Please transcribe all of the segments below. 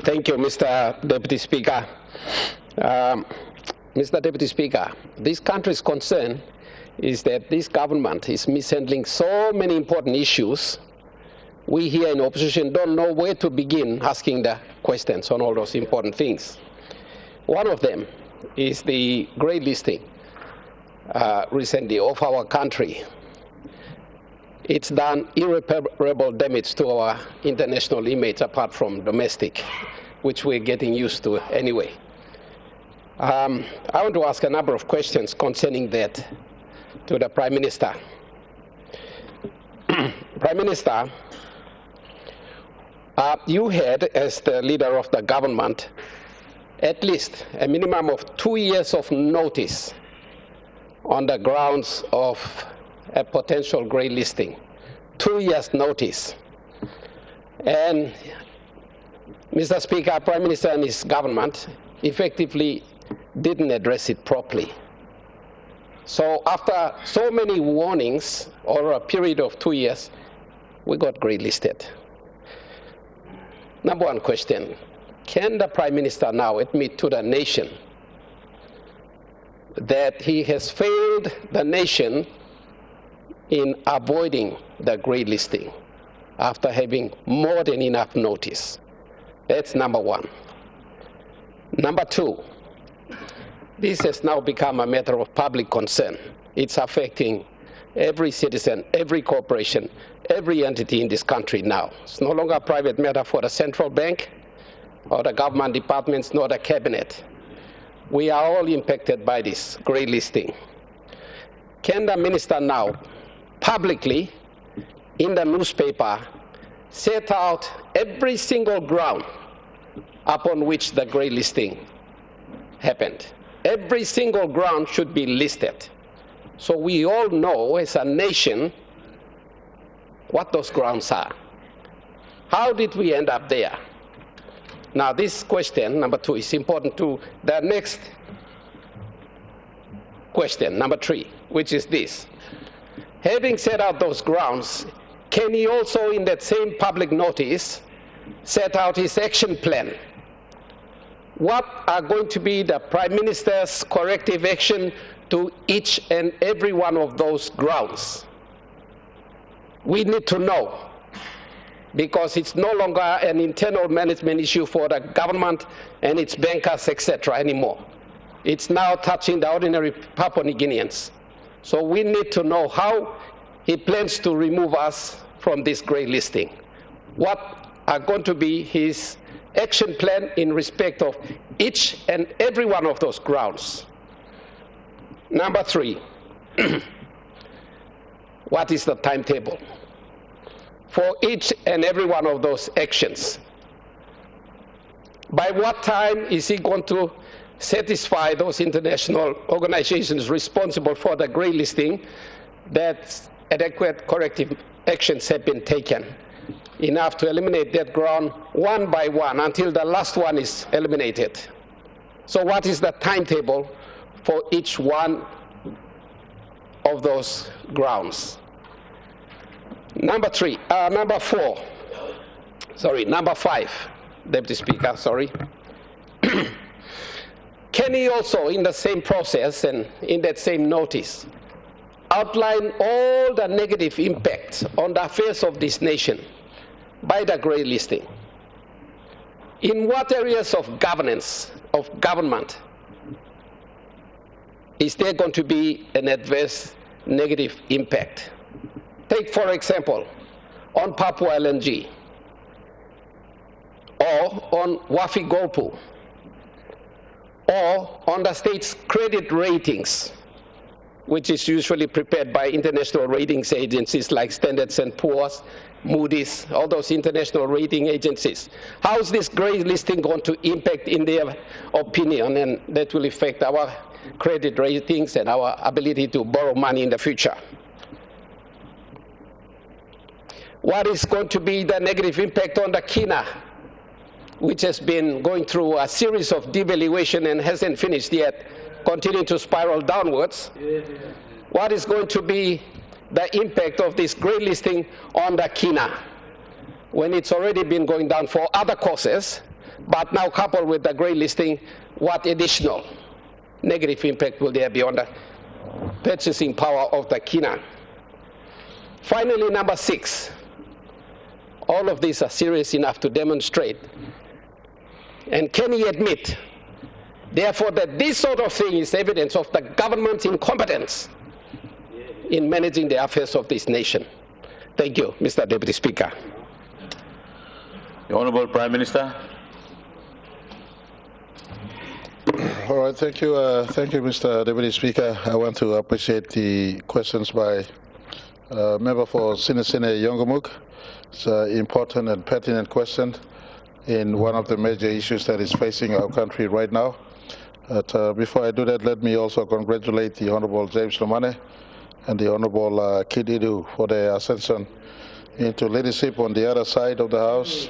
Thank you, Mr. Deputy Speaker. Mr. Deputy Speaker, this country's concern is that this government is mishandling so many important issues. We here in opposition don't know where to begin asking the questions on all those important things. One of them is the grey listing recently of our country. It's done irreparable damage to our international image apart from domestic, which we're getting used to anyway. I want to ask a number of questions concerning that to the Prime Minister. Prime Minister, you had, as the leader of the government, at least a minimum of 2 years of notice on the grounds of a potential grey listing. 2 years notice. And Mr. Speaker, Prime Minister and his government effectively didn't address it properly. So after so many warnings over a period of 2 years, we got grey listed. Number one question, can the Prime Minister now admit to the nation that he has failed the nation in avoiding the grey listing after having more than enough notice? That's number one. Number two, this has now become a matter of public concern. It's affecting every citizen, every corporation, every entity in this country now. It's no longer a private matter for the central bank or the government departments, nor the cabinet. We are all impacted by this grey listing. Can the minister now publicly in the newspaper set out every single ground upon which the grey listing happened? Every single ground should be listed, so we all know as a nation what those grounds are. How did we end up there? Now this question, number two, is important to the next question, number three, which is this. Having set out those grounds, can he also in that same public notice set out his action plan? What are going to be the Prime Minister's corrective action to each and every one of those grounds? We need to know, because it's no longer an internal management issue for the government and its bankers, etc. anymore. It's now touching the ordinary Papua New Guineans. So we need to know how he plans to remove us from this grey listing. What are going to be his action plan in respect of each and every one of those grounds? Number three, what is the timetable for each and every one of those actions? By what time is he going to satisfy those international organizations responsible for the grey listing that adequate corrective actions have been taken, enough to eliminate that ground one by one until the last one is eliminated? So what is the timetable for each one of those grounds? Number five, Deputy Speaker, sorry. Can he also, in the same process and in that same notice, outline all the negative impacts on the affairs of this nation by the grey listing? In what areas of governance, of government, is there going to be an adverse negative impact? Take, for example, on Papua LNG, or on Wafi-Golpu, or on the state's credit ratings, which is usually prepared by international ratings agencies like Standard & Poor's, Moody's, all those international rating agencies. How is this grey listing going to impact in their opinion, and that will affect our credit ratings and our ability to borrow money in the future? What is going to be the negative impact on the kina, which has been going through a series of devaluation and hasn't finished yet, continuing to spiral downwards? What is going to be the impact of this grey listing on the kina when it's already been going down for other causes? But now coupled with the grey listing, what additional negative impact will there be on the purchasing power of the kina? Finally, number 6, all of these are serious enough to demonstrate, and can he admit, therefore, that this sort of thing is evidence of the government's incompetence in managing the affairs of this nation? Thank you, Mr. Deputy Speaker. The Honourable Prime Minister. All right, thank you, Mr. Deputy Speaker. I want to appreciate the questions by Member for Sinesine Yogomul. It's an important and pertinent question in one of the major issues that is facing our country right now. But before I do that, let me also congratulate the Honourable James Lomane and the Honourable Kid Idu for their ascension into leadership on the other side of the House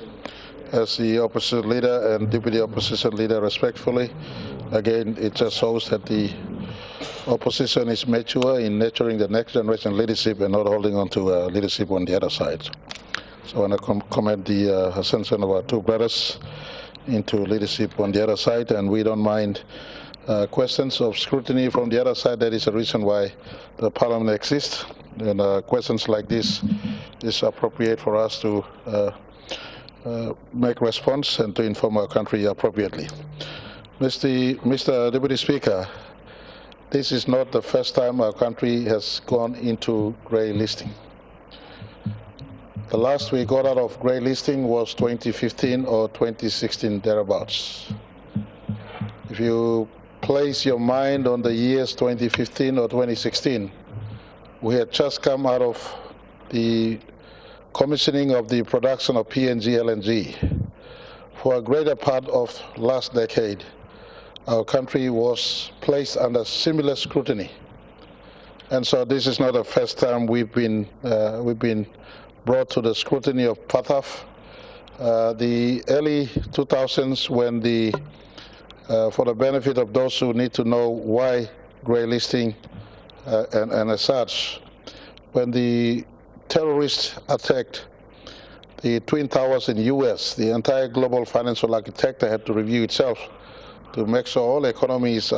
as the opposition leader and deputy opposition leader respectfully. Again, it just shows that the opposition is mature in nurturing the next generation leadership and not holding on to leadership on the other side. So I want to commend the ascension of our two brothers into leadership on the other side, and we don't mind questions of scrutiny from the other side. That is the reason why the Parliament exists, and questions like this is appropriate for us to make response and to inform our country appropriately. Mr. Deputy Speaker, this is not the first time our country has gone into grey listing. The last we got out of grey listing was 2015 or 2016 thereabouts. If you place your mind on the years 2015 or 2016, we had just come out of the commissioning of the production of PNG LNG. For a greater part of last decade, our country was placed under similar scrutiny. And so this is not the first time we've been brought to the scrutiny of PATAF. The early 2000s, when for the benefit of those who need to know why grey listing and as such, when the terrorists attacked the Twin Towers in the US, the entire global financial architecture had to review itself to make sure all economies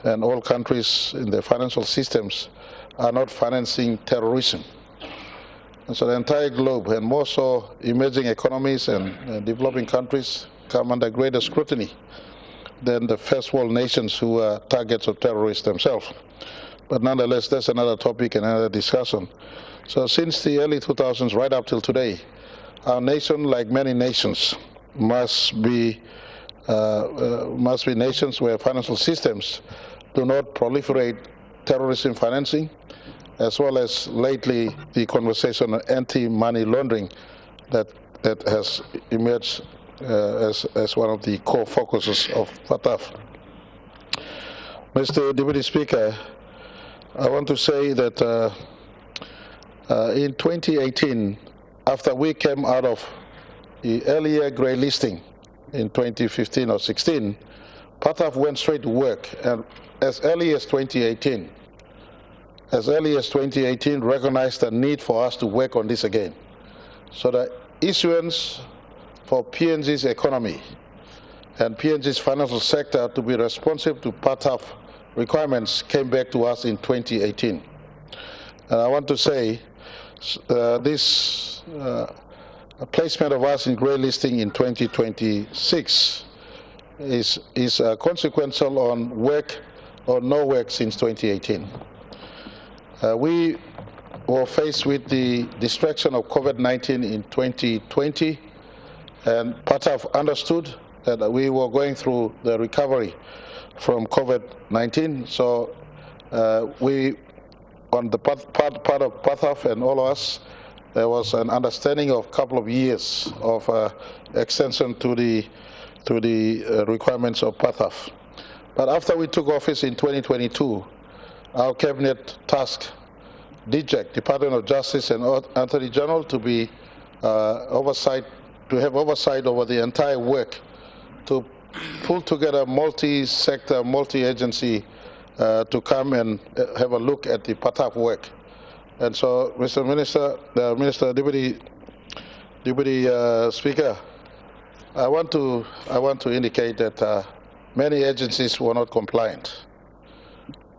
and all countries in the financial systems are not financing terrorism. And so the entire globe, and more so emerging economies and developing countries, come under greater scrutiny than the first world nations who are targets of terrorists themselves. But nonetheless, that's another topic and another discussion. So since the early 2000s right up till today, our nation, like many nations, must be nations where financial systems do not proliferate terrorism financing, as well as lately the conversation on anti-money laundering that has emerged as one of the core focuses of PATAF. Mr. Deputy Speaker, I want to say that in 2018, after we came out of the earlier grey listing in 2015 or 16, PATAF went straight to work, and as early as 2018, recognized the need for us to work on this again. So the issuance for PNG's economy and PNG's financial sector to be responsive to PATAF requirements came back to us in 2018. And I want to say this placement of us in grey listing in 2026 is consequential on work or no work since 2018. We were faced with the distraction of COVID-19 in 2020, and PATAF understood that we were going through the recovery from COVID-19. So we, on the part of PATAF and all of us, there was an understanding of a couple of years of extension to the requirements of PATAF. But after we took office in 2022, our cabinet tasked DJEC, Department of Justice and Attorney General, to be have oversight over the entire work, to pull together multi-sector, multi-agency to come and have a look at the PATAF work. And so, Mr. Minister, Deputy Speaker, I want to indicate that many agencies were not compliant.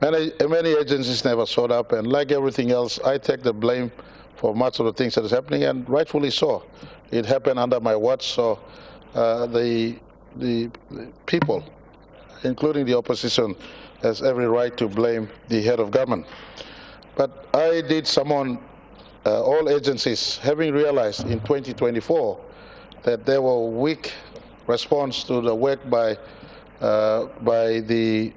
Many agencies never showed up, and like everything else, I take the blame for much of the things that is happening, and rightfully so. It happened under my watch, so the people, including the opposition, has every right to blame the head of government. But I did summon all agencies, having realized in 2024 that there were weak response to the work by the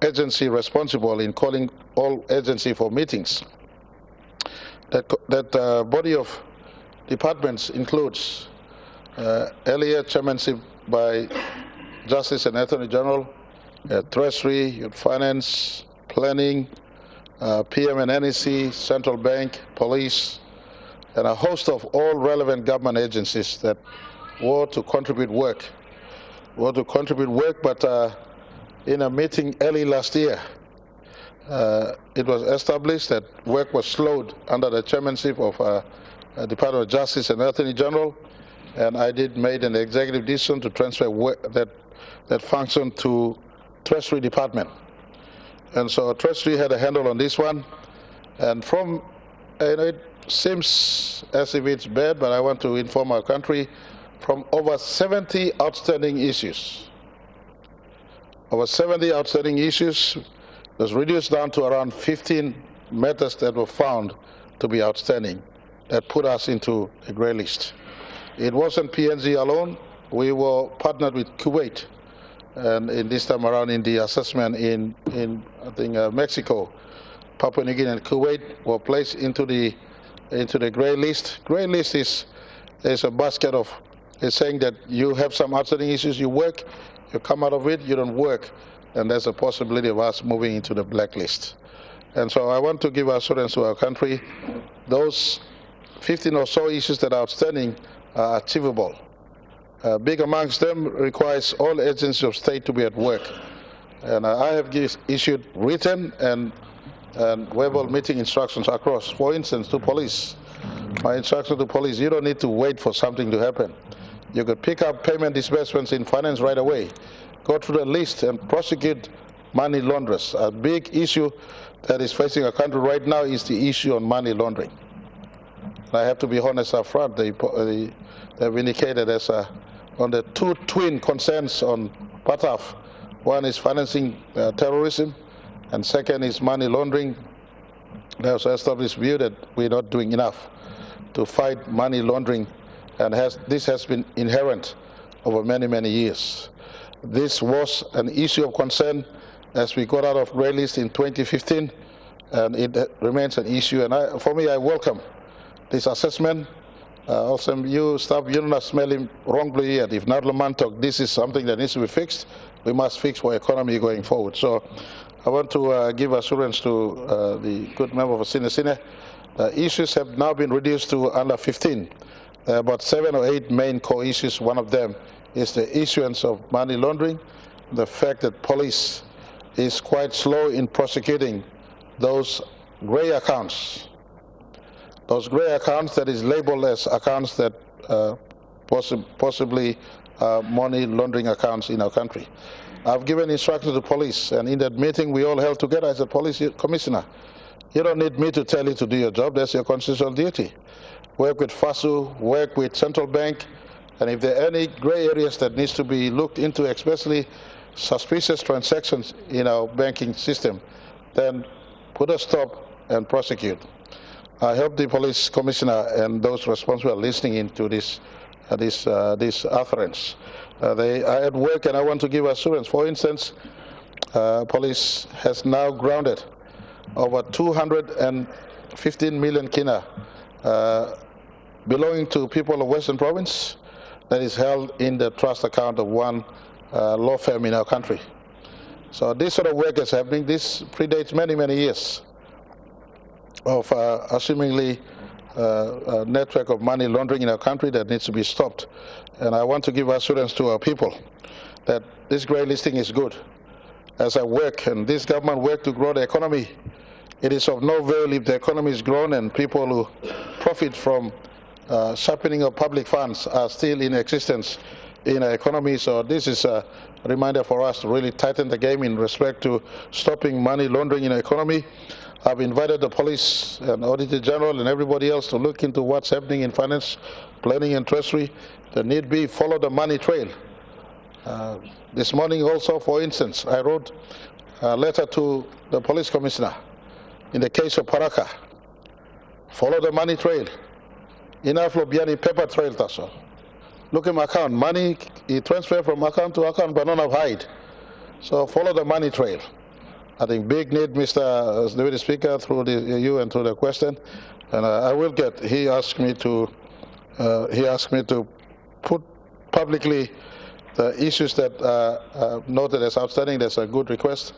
agency responsible in calling all agency for meetings. That body of departments includes earlier chairmanship by Justice and Attorney General, Treasury, Finance, Planning, PM and NEC, Central Bank, Police, and a host of all relevant government agencies that were to contribute work. But in a meeting early last year, it was established that work was slowed under the chairmanship of Department of Justice and Attorney General, and I made an executive decision to transfer work that function to Treasury Department. And so Treasury had a handle on this one, and it seems as if it's bad, but I want to inform our country, from over 70 outstanding issues. Over 70 outstanding issues was reduced down to around 15 matters that were found to be outstanding that put us into a grey list. It wasn't PNG alone. We were partnered with Kuwait, and in this time around in the assessment in I think Mexico, Papua New Guinea and Kuwait were placed into the grey list. Grey list is a basket of, it's saying that you have some outstanding issues, you work, you come out of it, you don't work, and there's a possibility of us moving into the blacklist. And so I want to give assurance to our country, those 15 or so issues that are outstanding are achievable. Big amongst them requires all agencies of state to be at work. And I have issued written and verbal meeting instructions across. For instance, to police. My instruction to police, you don't need to wait for something to happen. You could pick up payment disbursements in finance right away. Go through the list and prosecute money launderers. A big issue that is facing our country right now is the issue on money laundering. And I have to be honest up front, they've indicated as on the two twin concerns on PATAF. One is financing terrorism, and second is money laundering. They also established view that we're not doing enough to fight money laundering, and this has been inherent over many, many years. This was an issue of concern as we got out of grey list in 2015, and it remains an issue. And for me, I welcome this assessment. Also, you do not smell him wrongly yet. If Narlamantok, this is something that needs to be fixed, we must fix for economy going forward. So I want to give assurance to the good member of Sinesine. Issues have now been reduced to under 15. There are about 7 or 8 main core issues. One of them is the issuance of money laundering, the fact that police is quite slow in prosecuting those grey accounts. Those grey accounts that is labeled as accounts that possibly money laundering accounts in our country. I've given instructions to police, and in that meeting we all held together as a police commissioner. You don't need me to tell you to do your job, that's your constitutional duty. Work with FASU, work with Central Bank, and if there are any grey areas that needs to be looked into, especially suspicious transactions in our banking system, then put a stop and prosecute. I hope the police commissioner and those responsible are listening into this utterance. They are at work, and I want to give assurance. For instance, police has now grounded over 215 million kina belonging to people of Western Province that is held in the trust account of one law firm in our country. So this sort of work is happening. This predates many, many years of assumingly a network of money laundering in our country that needs to be stopped. And I want to give assurance to our people that this grey listing is good. As I work, and this government work to grow the economy, it is of no avail if the economy is grown and people who profit from sharpening of public funds are still in existence in our economy. So this is a reminder for us to really tighten the game in respect to stopping money laundering in our economy. I've invited the police and Auditor General and everybody else to look into what's happening in finance, planning and treasury. The need be follow the money trail. This morning also, for instance, I wrote a letter to the police commissioner in the case of Paraka. Follow the money trail. Enough of being paper trail, taso. Look at my account. Money, he transfer from account to account, but none of hide. So follow the money trail. I think big need, Mr. Deputy Speaker, through you and through the question. And I will get, he asked me to put publicly the issues that are noted as outstanding. That's a good request.